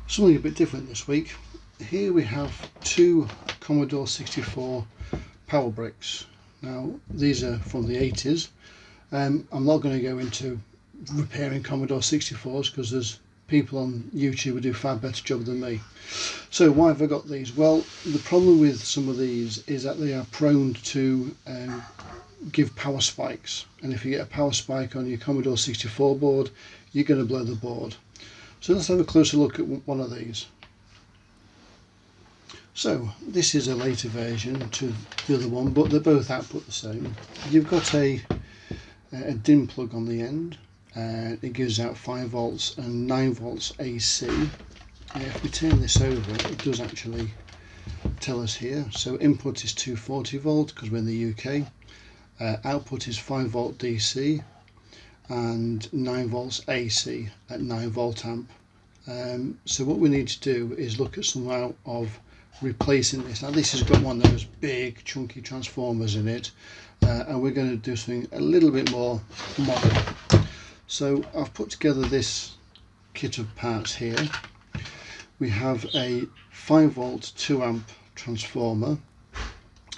Something a bit different this week. Here we have two Commodore 64 power bricks. Now these are from the 80s. I'm not going to go into repairing Commodore 64s because there's people on YouTube who do a far better job than me. So why have I got these? Well, the problem with some of these is that they are prone to give power spikes, and if you get a power spike on your Commodore 64 board, you're going to blow the board. So let's have a closer look at one of these. So this is a later version to the other one, but they both output the same. You've got a DIN plug on the end. It gives out 5 volts and 9 volts AC. If we turn this over, it does actually tell us here. So input is 240 volt because we're in the UK. Output is 5 volt DC and 9 volts AC at 9 volt amp. So what we need to do is look at some out of replacing this. Now this has got one of those big chunky transformers in it, and we're going to do something a little bit more modern. So I've put together this kit of parts here. We have a 5 volt 2 amp transformer.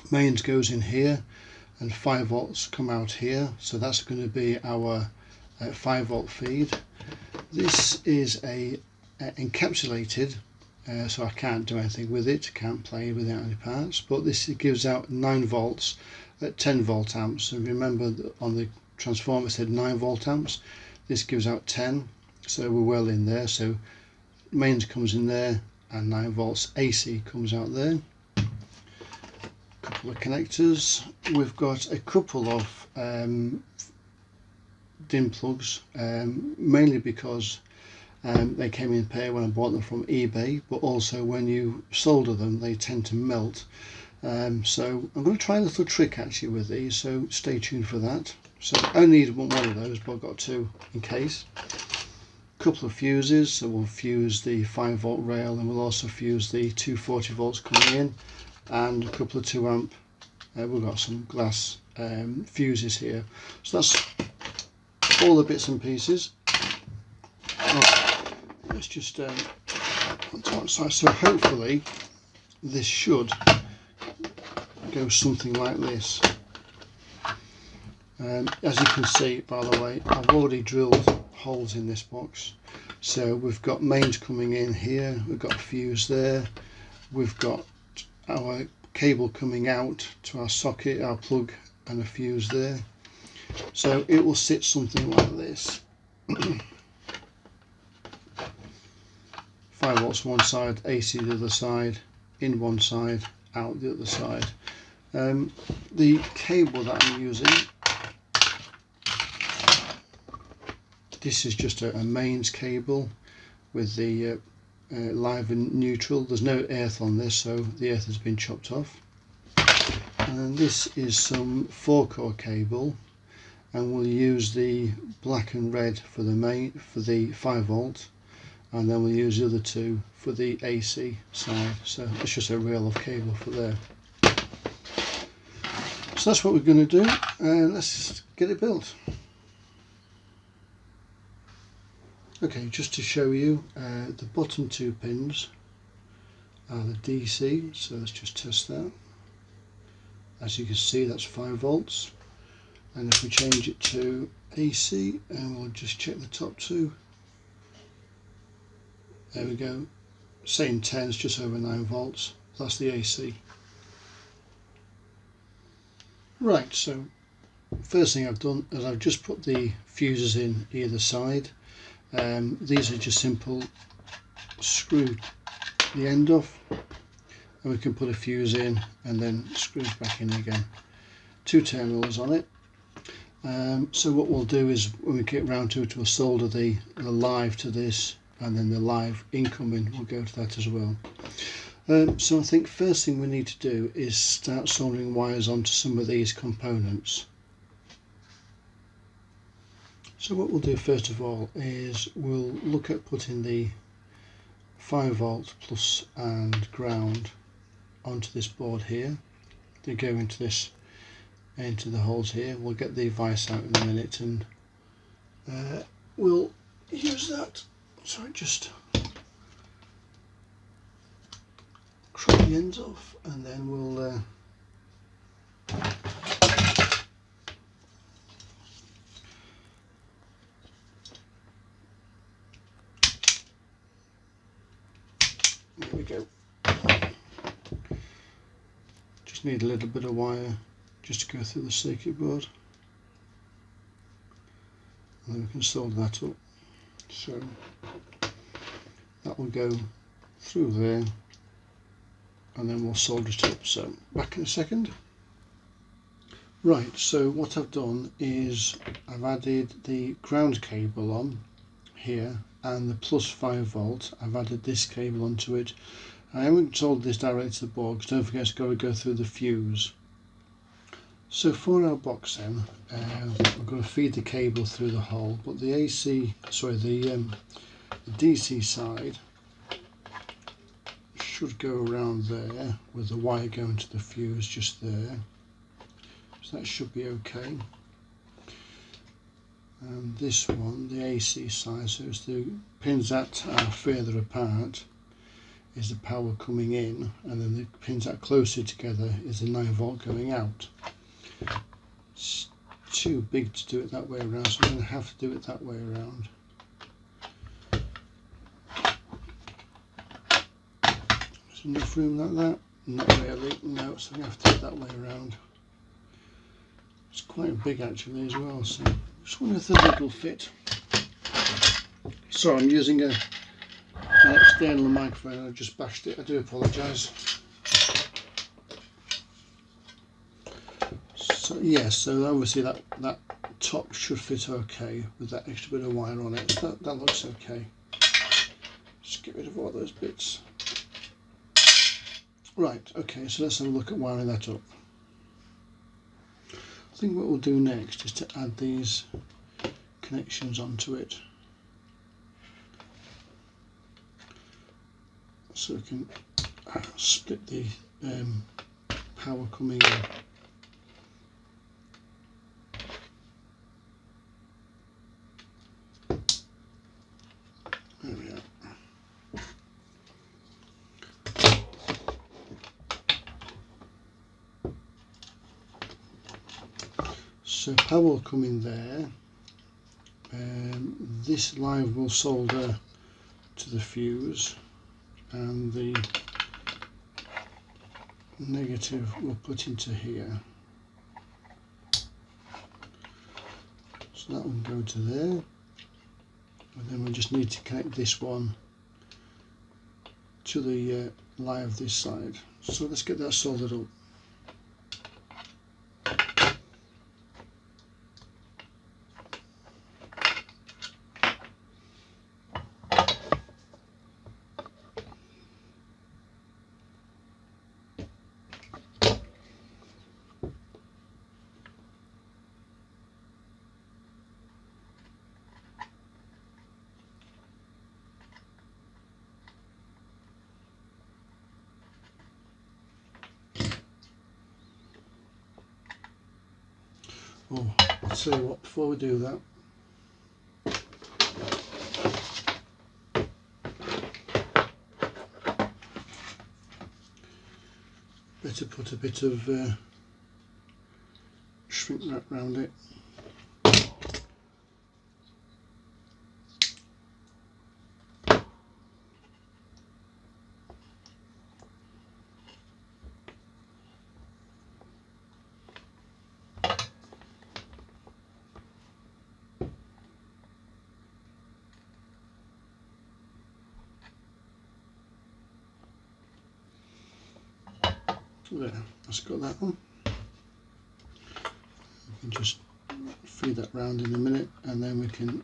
Mains goes in here and 5 volts come out here, so that's going to be our 5 volt feed. This is a encapsulated, so I can't do anything with it, can't play without any parts, but this gives out 9 volts at 10 volt amps. So remember that on the transformer it said 9 volt amps, this gives out 10, so we're well in there. So mains comes in there and 9 volts AC comes out there. Couple of connectors. We've got a couple of DIN plugs, mainly because they came in pair when I bought them from eBay, but also when you solder them they tend to melt. So I'm going to try a little trick actually with these, so stay tuned for that. So I only need one of those, but I've got two in case. Couple of fuses, so we'll fuse the 5 volt rail and we'll also fuse the 240 volts coming in, and a couple of 2 amp. We've got some glass fuses here. So that's all the bits and pieces. Let's just put to one side. So hopefully this should go something like this. As you can see, by the way, I've already drilled holes in this box. So we've got mains coming in here, we've got a fuse there, we've got our cable coming out to our socket, our plug, and a fuse there. So it will sit something like this. 5 volts one side, AC the other side, in one side, out the other side. The cable that I'm using, this is just a mains cable with the live and neutral. There's no earth on this, so the earth has been chopped off. And this is some 4-core cable, and we'll use the black and red for the main, for the 5 volt, and then we'll use the other two for the AC side. So it's just a rail of cable for there. So that's what we're going to do, and let's get it built. Okay, just to show you, the bottom 2 pins are the DC, so let's just test that. As you can see, that's 5 volts, and if we change it to AC, and we'll just check the top 2, there we go, same 10, it's just over 9 volts, that's the AC. Right, so first thing I've done is I've just put the fuses in either side. These are just simple, screw the end off and we can put a fuse in and then screw it back in again. 2 terminals on it. So what we'll do is when we get round to it, we'll solder the live to this, and then the live incoming will go to that as well. So I think first thing we need to do is start soldering wires onto some of these components. So what we'll do first of all is we'll look at putting the 5 volt plus and ground onto this board here. They go into this, into the holes here. We'll get the vise out in a minute and we'll use that. So just crop the ends off, and then we'll there we go. Just need a little bit of wire just to go through the circuit board, and then we can solder that up. So that will go through there, and then we'll solder it up. So back in a second. Right, so what I've done is I've added the ground cable on here, and the plus 5 volt, I've added this cable onto it. I haven't soldered this directly to the board because don't forget it's got to go through the fuse. So for our box then, we're going to feed the cable through the hole, but the the DC side should go around there with the wire going to the fuse just there. So that should be okay. And this one, the AC side, so it's the pins that are further apart is the power coming in, and then the pins that are closer together is the 9 volt going out. It's too big to do it that way around, so I'm going to have to do it that way around. There's enough room like that? Not really, no, so I have to do it that way around. It's quite big actually as well, so just wonder if the lid will fit. Sorry, I'm using an external microphone. I just bashed it. I do apologise. So yes, so obviously that top should fit okay with that extra bit of wire on it. So that looks okay. Just get rid of all those bits. Right, okay, so let's have a look at wiring that up. I think what we'll do next is to add these connections onto it, so we can split the power coming in. There we are. So power will come in there. This line will solder to the fuse, and the negative we'll put into here. So that will go to there, and then we just need to connect this one to the line of this side. So let's get that soldered up. Oh, I'll tell you what, before we do that, better put a bit of shrink wrap around it. There, that's got that one. We can just feed that round in a minute, and then we can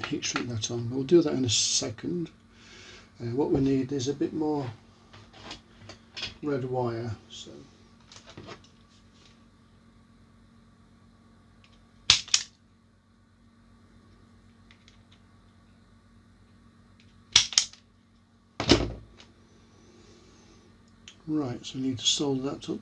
heat shrink that on. We'll do that in a second. What we need is a bit more red wire. So right, so we need to solder that up.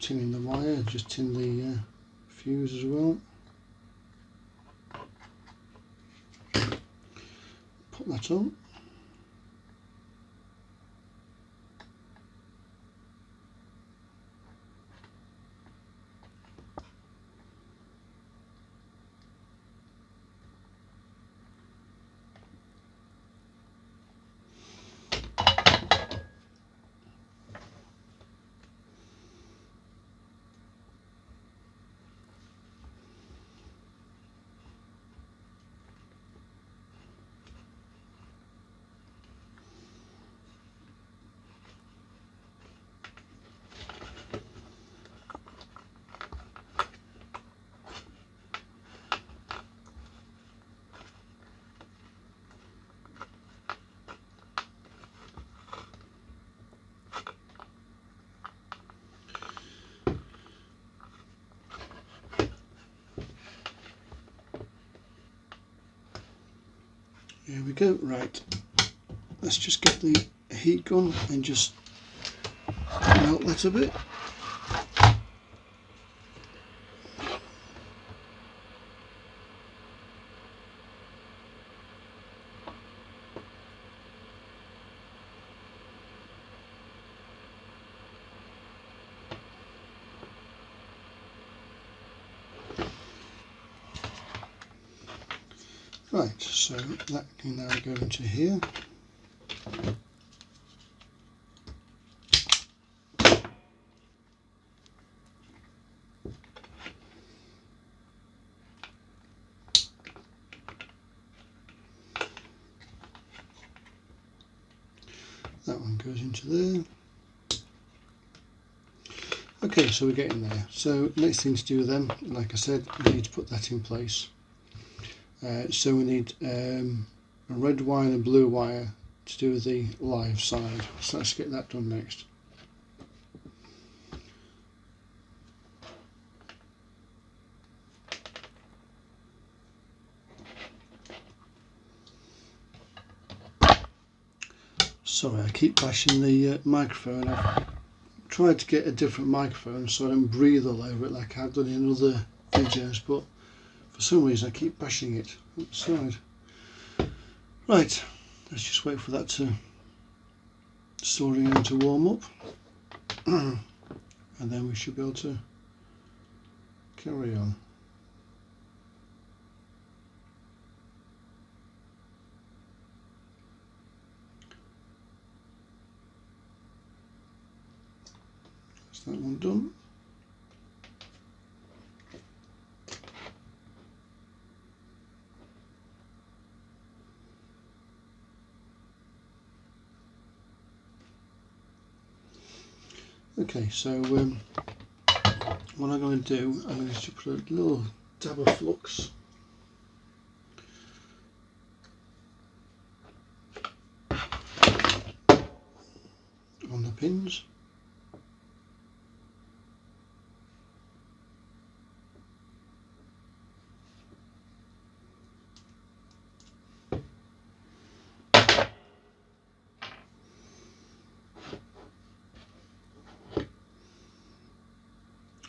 tinning the wire, just tin the fuse as well. Put that on. Here we go. Right, let's just get the heat gun and just melt that a bit. Right, so that can now go into here. That one goes into there. Okay, so we're getting there. So next thing to do then, like I said, we need to put that in place. So we need a red wire and a blue wire to do the live side. So let's get that done next. Sorry, I keep bashing the microphone. I've tried to get a different microphone so I don't breathe all over it like I've done in other videos, but for some reason I keep bashing it outside. Right, let's just wait for that to soldering iron to warm up and then we should be able to carry on. That's that one done. Okay, so what I'm going to do, I'm going to put a little dab of flux on the pins.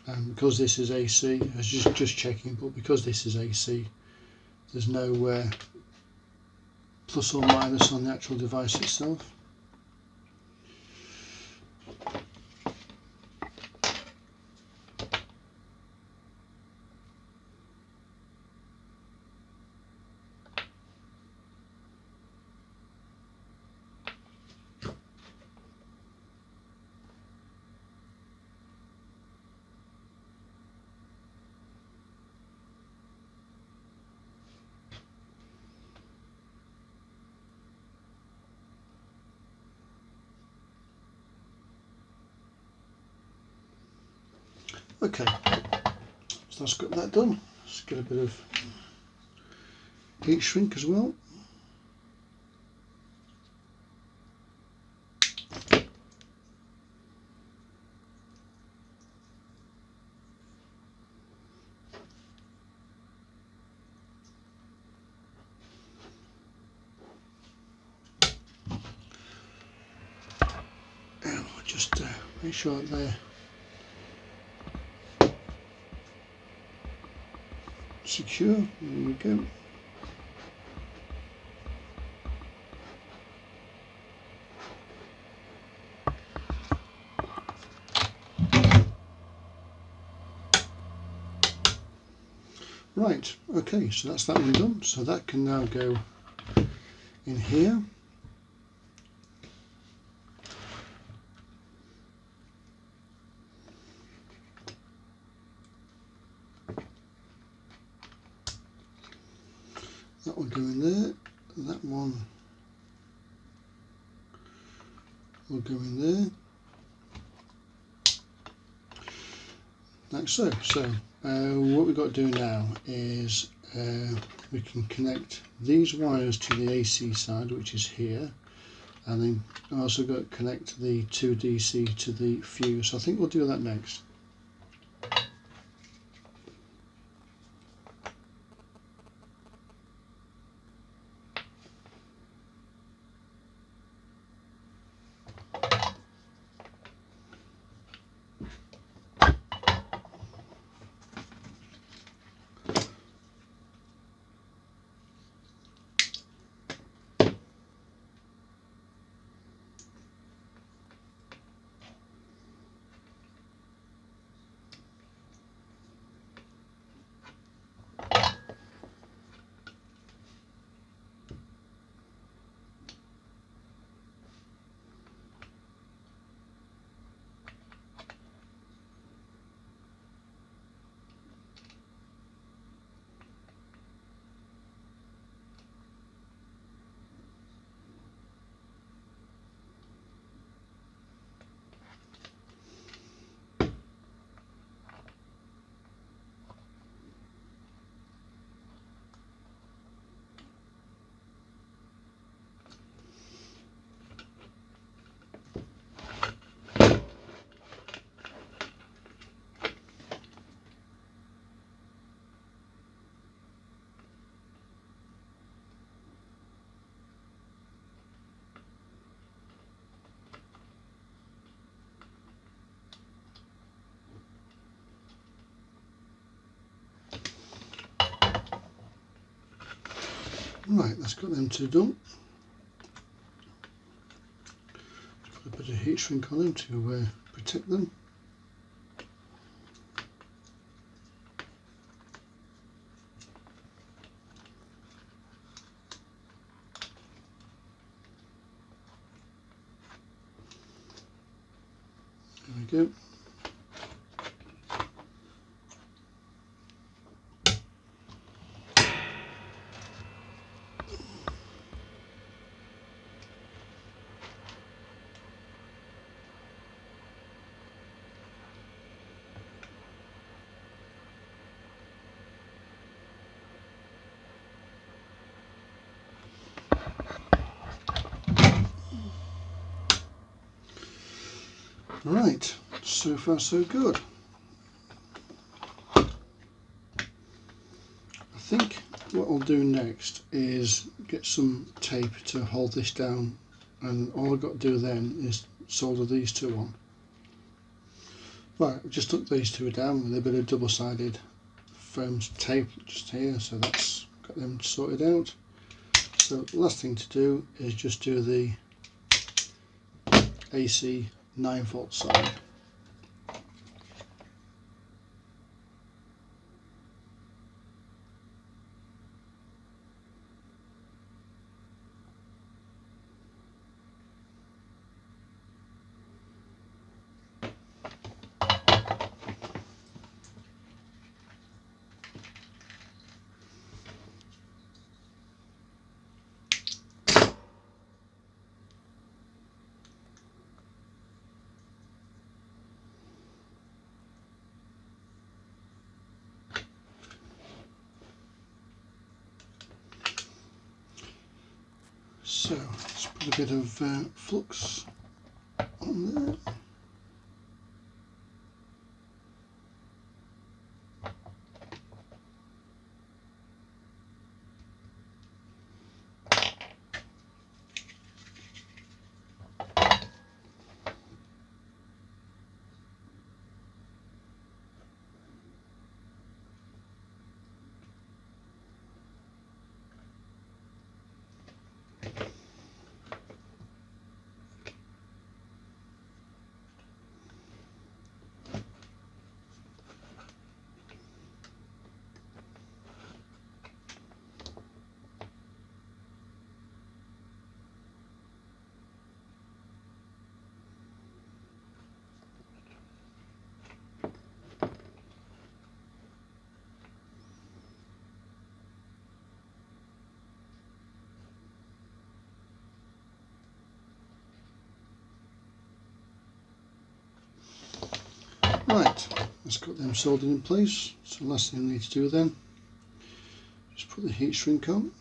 And because this is AC, I was just checking, but because this is AC, there's no plus or minus on the actual device itself. Okay, so that's got that done. Let's get a bit of heat shrink as well. And we'll just make sure that they're secure. There we go. Right, okay, so that's that one done. So that can now go in here. That will go in there. That one will go in there. Like so. So what we've got to do now is we can connect these wires to the AC side, which is here, and then also got to connect the 2 DC to the fuse. So I think we'll do that next. Right, that's got them two done. Put a bit of heat shrink on them to protect them. There we go. Right, so far so good. I think what I'll do next is get some tape to hold this down, and all I've got to do then is solder these two on. Right, I've just took these two down with a bit of double-sided foam tape just here, so that's got them sorted out. So the last thing to do is just do the AC 9-volt side. So let's put a bit of flux on there. Right, let's got them soldered in place. So the last thing we need to do then, just put the heat shrink on.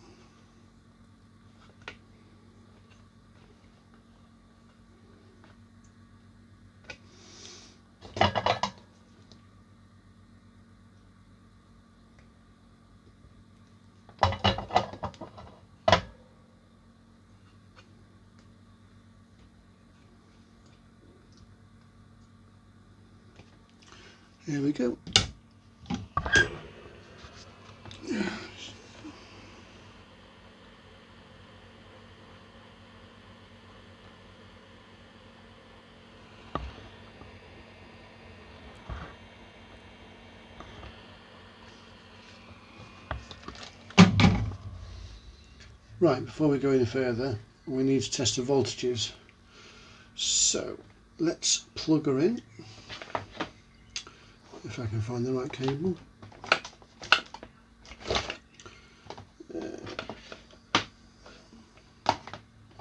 Here we go. Right, before we go any further, we need to test the voltages. So let's plug her in, if I can find the right cable.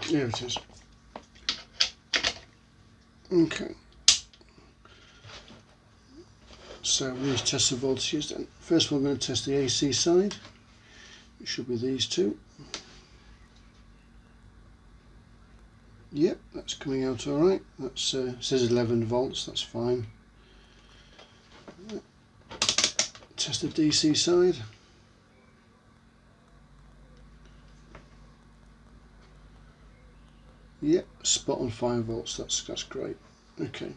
There it is. Okay. So we need to test the voltages then. First of all, we're going to test the AC side. It should be these two. Yep, that's coming out all right. That says 11 volts, that's fine. Test the DC side. Yep, spot on 5 volts, that's great. Okay.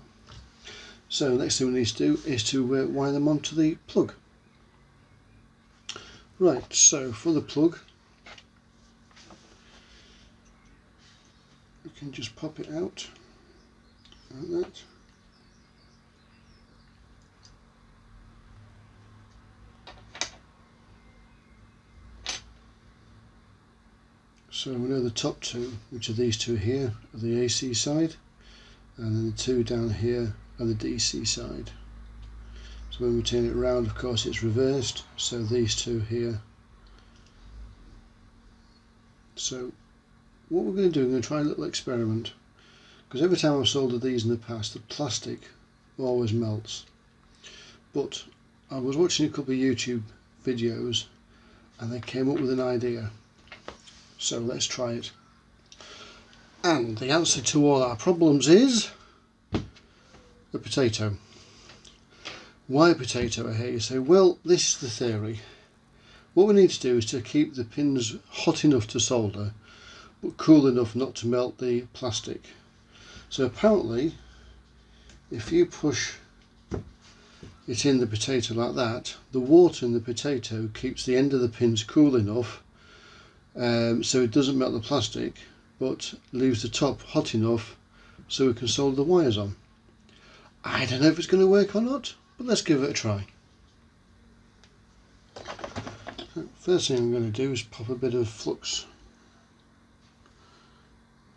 So next thing we need to do is to wire them onto the plug. Right, so for the plug, we can just pop it out like that. So we know the top two, which are these two here, are the AC side, and then the two down here are the DC side. So when we turn it around, of course it's reversed, so these two here. So what we're going to do, we're going to try a little experiment, because every time I've soldered these in the past, the plastic always melts. But I was watching a couple of YouTube videos and they came up with an idea. So let's try it. And the answer to all our problems is the potato. Why a potato, I hear you say? Well, this is the theory. What we need to do is to keep the pins hot enough to solder, but cool enough not to melt the plastic. So apparently, if you push it in the potato like that, the water in the potato keeps the end of the pins cool enough so it doesn't melt the plastic, but leaves the top hot enough so we can solder the wires on. I don't know if it's going to work or not, but let's give it a try. First thing I'm going to do is pop a bit of flux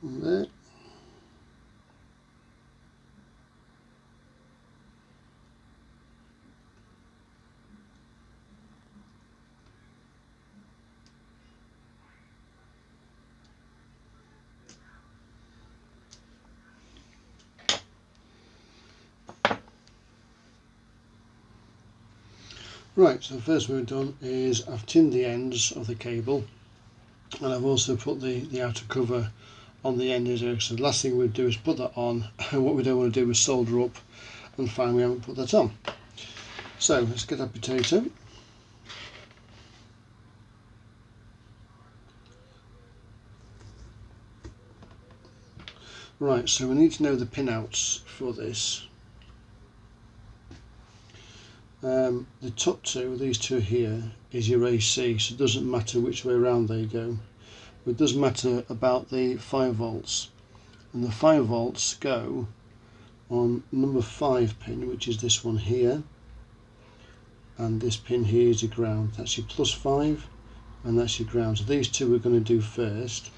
on there. Right, so the first thing we've done is I've tinned the ends of the cable, and I've also put the outer cover on the end here. So the last thing we'll do is put that on, and what we don't want to do is solder up and find we haven't put that on. So let's get our potato. Right, so we need to know the pin outs for this. The top two, these two here, is your AC, so it doesn't matter which way around they go. But it does matter about the 5 volts. And the 5 volts go on number 5 pin, which is this one here. And this pin here is your ground. That's your +5, and that's your ground. So these two we're going to do first.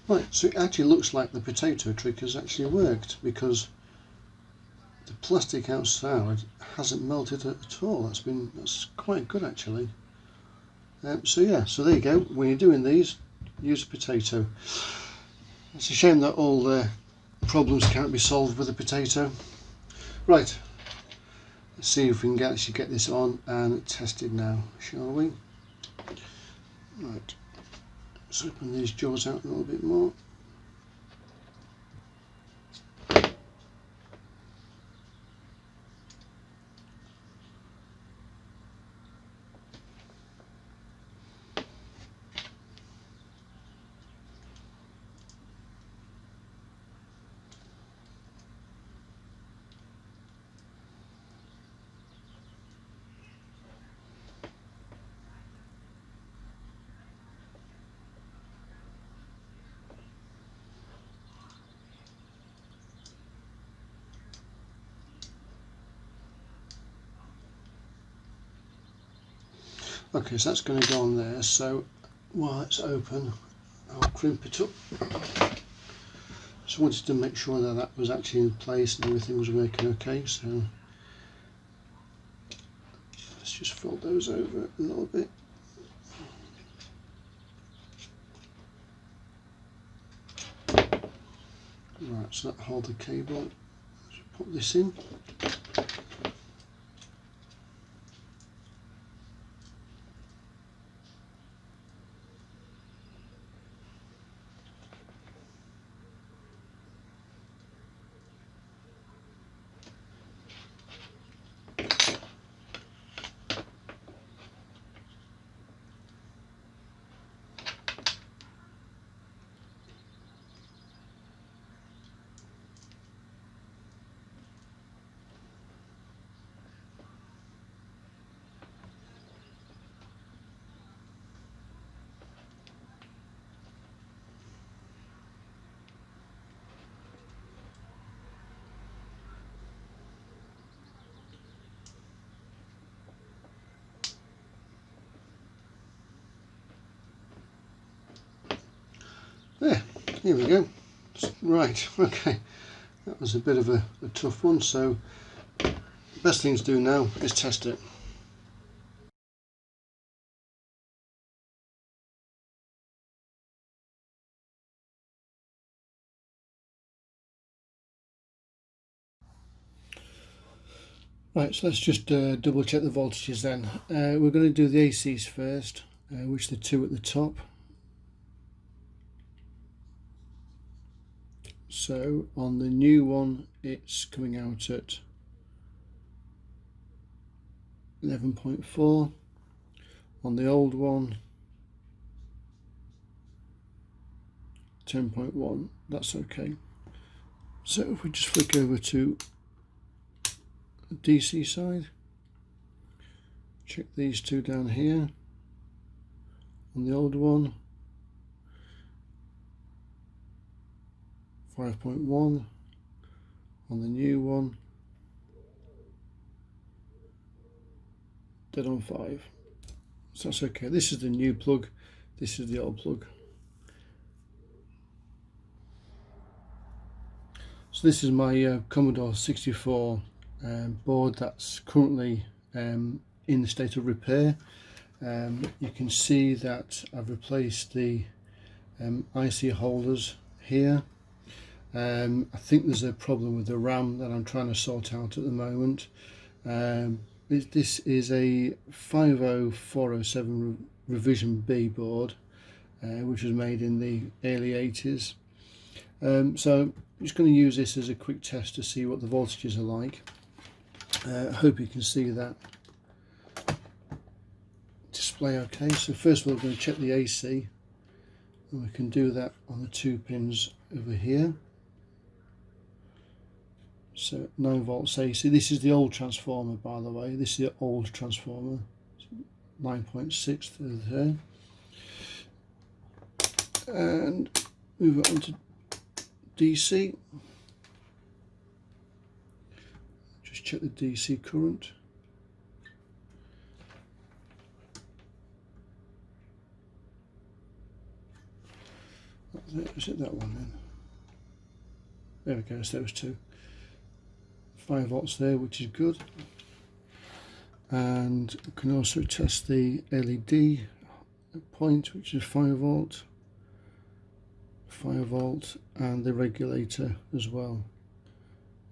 Right, so it actually looks like the potato trick has actually worked, because the plastic outside hasn't melted at all. That's quite good actually. So yeah, so there you go. When you're doing these, use a potato. It's a shame that all the problems can't be solved with a potato. Right, let's see if we can actually get this on and tested now, shall we? Right, let's open these jaws out a little bit more. Okay, so that's going to go on there. So while it's open, I'll crimp it up. Just wanted to make sure that that was actually in place and everything was working okay. So let's just fold those over a little bit. Right, so that hold the cable. Let's put this in. There, here we go. Right, okay, that was a bit of a tough one, so the best thing to do now is test it. Right, so let's just double check the voltages then. We're going to do the ACs first, which are the two at the top. So on the new one it's coming out at 11.4, on the old one 10.1, that's okay. So if we just flick over to the DC side, check these two down here. On the old one 5.1, on the new one dead on 5. So that's okay. This is the new plug, this is the old plug. So this is my Commodore 64 board that's currently in the state of repair. You can see that I've replaced the IC holders here. I think there's a problem with the RAM that I'm trying to sort out at the moment. This is a 50407 Revision B board, which was made in the early 80s. So I'm just going to use this as a quick test to see what the voltages are like. I hope you can see that display okay. So first of all, we're going to check the AC, and we can do that on the 2 pins over here. So 9 volts AC. This is the old transformer, by the way. This is the old transformer. 9.6 through there. And move it on to DC. Just check the DC current. Is it that one then? There we go, so those two. 5 volts there, which is good. And we can also test the LED point, which is 5 volt, and the regulator as well,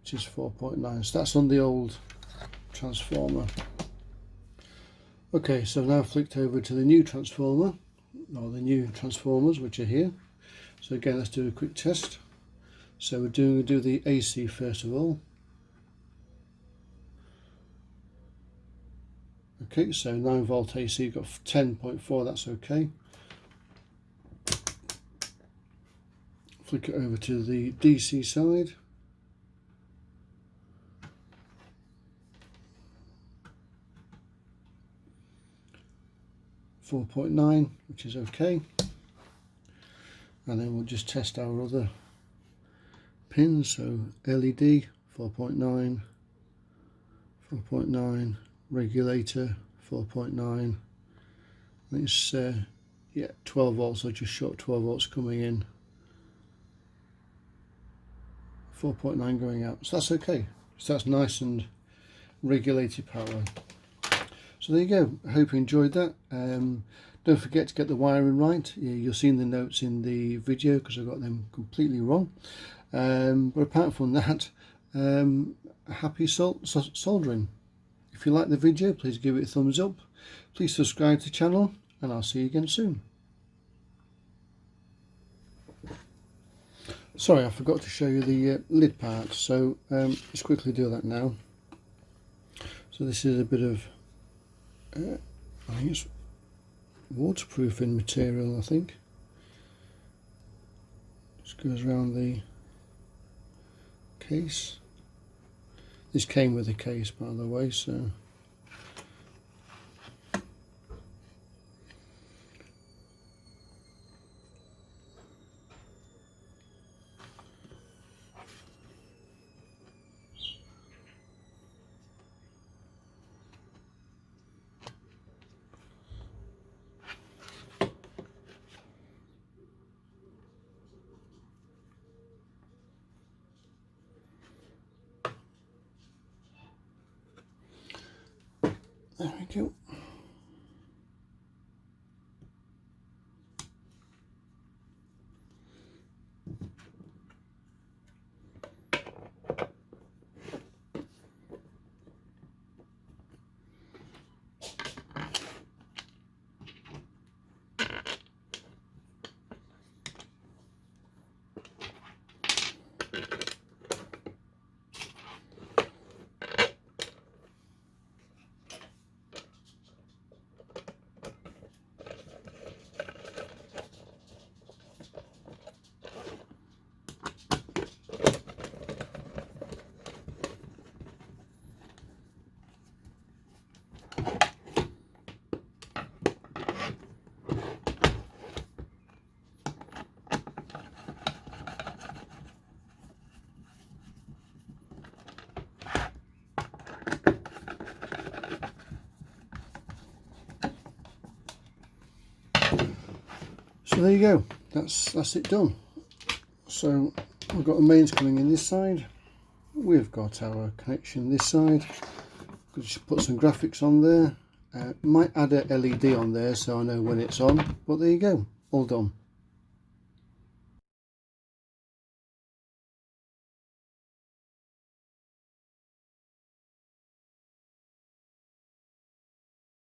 which is 4.9. So that's on the old transformer. Okay, so now I've flicked over to the new transformer, or the new transformers, which are here. So again, let's do a quick test. So we're do the AC first of all. Okay, so 9 volt AC, got 10.4, that's okay. Flick it over to the DC side. .9, which is okay. And then we'll just test our other pins. So LED 4.9, 4.9, regulator 4.9. It's yeah, 12 volts, so just short 12 volts coming in, 4.9 going out. So that's okay. So that's nice and regulated power. So there you go. I hope you enjoyed that. Don't forget to get the wiring right. You'll see in the notes in the video because I got them completely wrong. But apart from that, happy soldering. If you like the video, please give it a thumbs up. Please subscribe to the channel, and I'll see you again soon. Sorry, I forgot to show you the lid part, so let's quickly do that now. So this is a bit of, I think it's waterproofing material, I think. Just goes around the case. This came with a case, by the way, so there we go. So there you go, that's it done. So we've got the mains coming in this side, we've got our connection this side. Could just put some graphics on there, might add a LED on there so I know when it's on, but there you go, all done.